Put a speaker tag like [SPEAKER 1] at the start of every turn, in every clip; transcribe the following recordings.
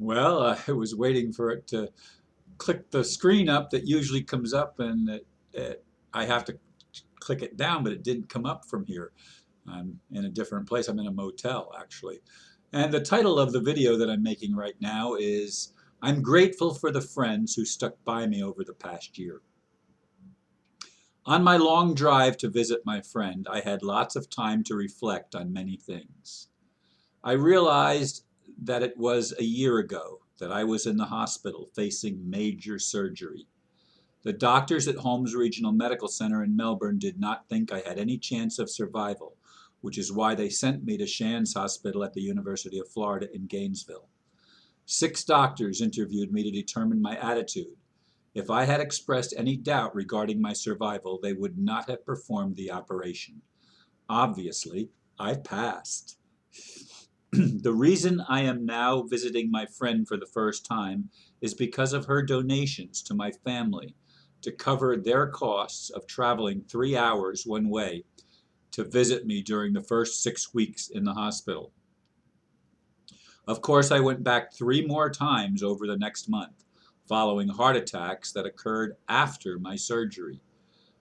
[SPEAKER 1] Well, I was waiting for it to click the screen up that usually comes up, and I have to click it down, but it didn't come up from here. I'm in a different place. I'm in a motel, actually. And the title of the video that I'm making right now is I'm grateful for the friends who stuck by me over the past year. On my long drive to visit my friend, I had lots of time to reflect on many things. I realized that it was a year ago that I was in the hospital facing major surgery. The doctors at Holmes Regional Medical Center in Melbourne did not think I had any chance of survival, which is why they sent me to Shands Hospital at the University of Florida in Gainesville. 6 doctors interviewed me to determine my attitude. If I had expressed any doubt regarding my survival, they would not have performed the operation. Obviously, I passed. The reason I am now visiting my friend for the first time is because of her donations to my family to cover their costs of traveling 3 hours one way to visit me during the first 6 weeks in the hospital. Of course, I went back 3 more times over the next month, following heart attacks that occurred after my surgery.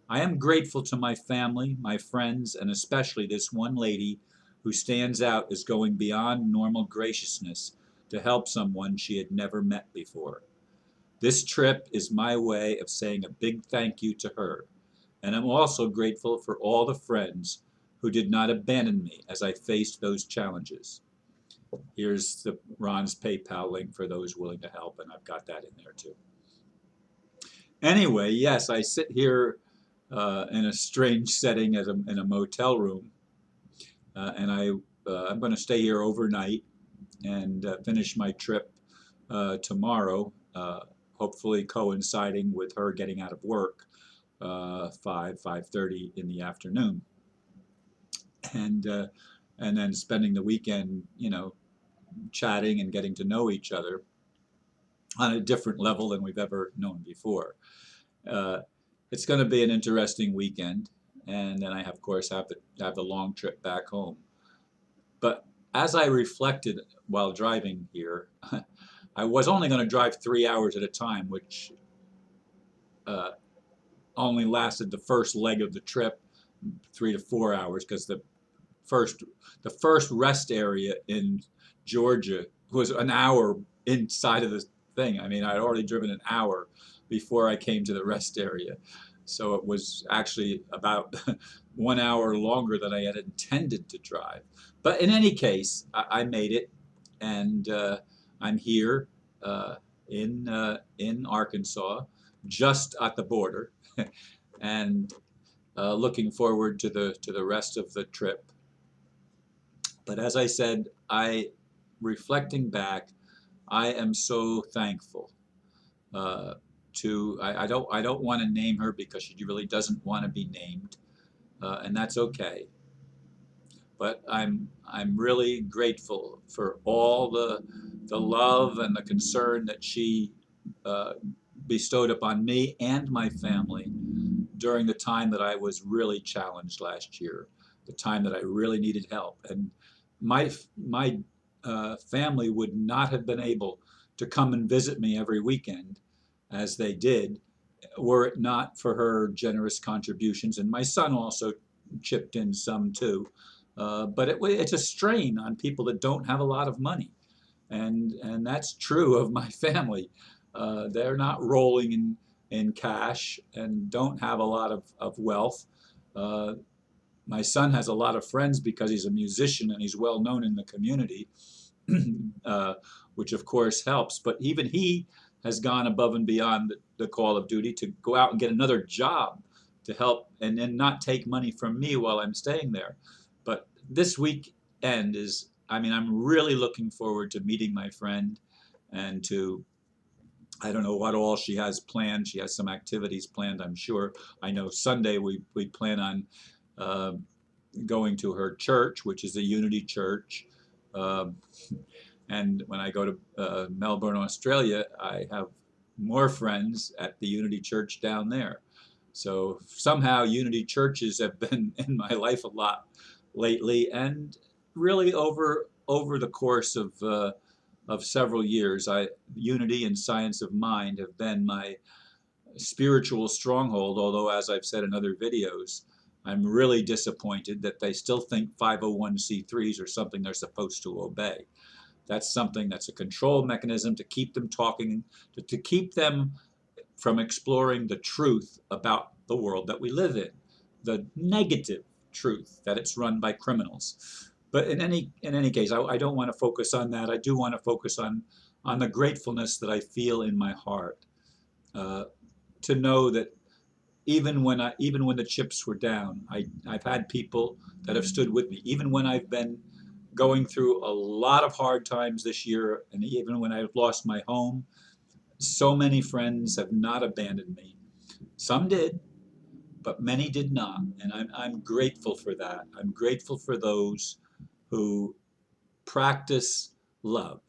[SPEAKER 1] I am grateful to my family, my friends, and especially this one lady who stands out as going beyond normal graciousness to help someone she had never met before. This trip is my way of saying a big thank you to her, and I'm also grateful for all the friends who did not abandon me as I faced those challenges. Here's Ron's PayPal link for those willing to help, and I've got that in there too. Anyway, yes, I sit here in a strange setting in a motel room, and I'm going to stay here overnight and finish my trip tomorrow, hopefully coinciding with her getting out of work 5:30 in the afternoon, and uh, and then spending the weekend, chatting and getting to know each other on a different level than we've ever known before. Uh, it's going to be an interesting weekend, and then I, of course, have the long trip back home. But as I reflected while driving here, I was only going to drive 3 hours at a time, which uh, only lasted the first leg of the trip, 3 to 4 hours, because first the first rest area in Georgia was an hour inside of the thing. I mean, I'd already driven an hour before I came to the rest area. So it was actually about 1 hour longer than I had intended to drive. But in any case, I made it, and I'm here in Arkansas, just at the border, and looking forward to the rest of the trip. But as I said, reflecting back, I am so thankful I don't want to name her because she really doesn't want to be named, and that's okay. But I'm really grateful for all the love and the concern that she uh, bestowed upon me and my family during the time that I was really challenged last year, the time that I really needed help. And my family would not have been able to come and visit me every weekend as they did were it not for her generous contributions. And my son also chipped in some too. But it's a strain on people that don't have a lot of money. And that's true of my family. They're not rolling in cash and don't have a lot of wealth. Uh, my son has a lot of friends because he's a musician and he's well known in the community, uh, which of course helps. But even he has gone above and beyond the call of duty to go out and get another job to help and then not take money from me while I'm staying there. But this weekend is, I mean, I'm really looking forward to meeting my friend and to, I don't know what all she has planned. She has some activities planned, I'm sure. I know Sunday we plan on uh, going to her church, which is a Unity church. Uh, and when I go to Melbourne, Australia, I have more friends at the Unity Church down there. So somehow Unity churches have been in my life a lot lately, and really over the course of several years. Unity and Science of Mind have been my spiritual stronghold, although, as I've said in other videos, I'm really disappointed that they still think 501c3s are something they're supposed to obey. That's something that's a control mechanism to keep them talking, to keep them from exploring the truth about the world that we live in, the negative truth that it's run by criminals. But in any case, I don't want to focus on that. I do want to focus on the gratefulness that I feel in my heart, to know that even when the chips were down, I've had people that have stood with me. Even when I've been going through a lot of hard times this year, and even when I've lost my home, so many friends have not abandoned me. Some did, but many did not, and I'm grateful for that. I'm grateful for those who practice love,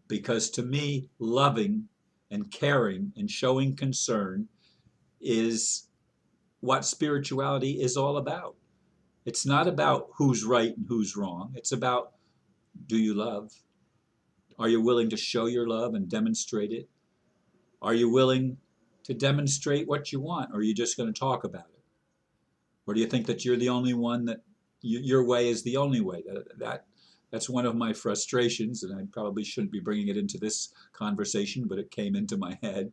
[SPEAKER 1] because to me, loving and caring and showing concern is what spirituality is all about. It's not about who's right and who's wrong. It's about, do you love? Are you willing to show your love and demonstrate it? Are you willing to demonstrate what you want, or are you just going to talk about it? Or do you think that you're the only one, that your way is the only way? That's one of my frustrations, and I probably shouldn't be bringing it into this conversation, but it came into my head.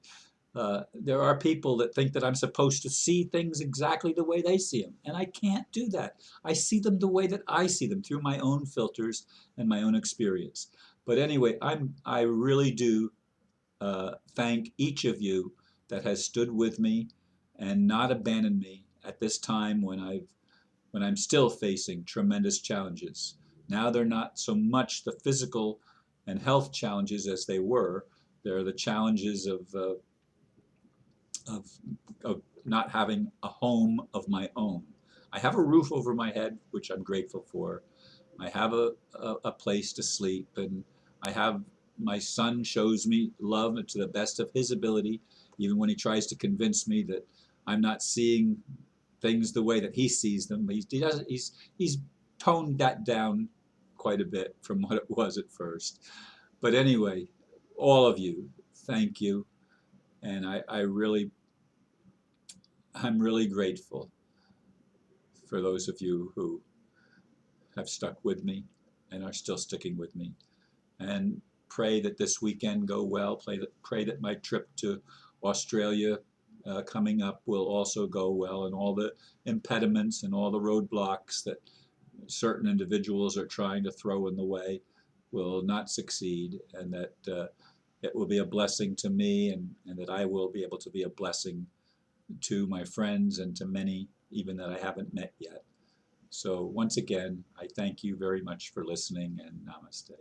[SPEAKER 1] There are people that think that I'm supposed to see things exactly the way they see them, and I can't do that. I see them the way that I see them, through my own filters and my own experience. But anyway, I really do thank each of you that has stood with me and not abandoned me at this time when I'm still facing tremendous challenges. Now they're not so much the physical and health challenges as they were. They're the challenges of, of not having a home of my own. I have a roof over my head, which I'm grateful for. I have a place to sleep, and I have, my son shows me love to the best of his ability, even when he tries to convince me that I'm not seeing things the way that he sees them. He's toned that down quite a bit from what it was at first. But anyway, all of you, thank you, and I'm really grateful for those of you who have stuck with me and are still sticking with me. And pray that this weekend go well. Pray that my trip to Australia coming up will also go well, and all the impediments and all the roadblocks that certain individuals are trying to throw in the way will not succeed, and that it will be a blessing to me, and that I will be able to be a blessing to my friends and to many even that I haven't met yet. So once again, I thank you very much for listening, and namaste.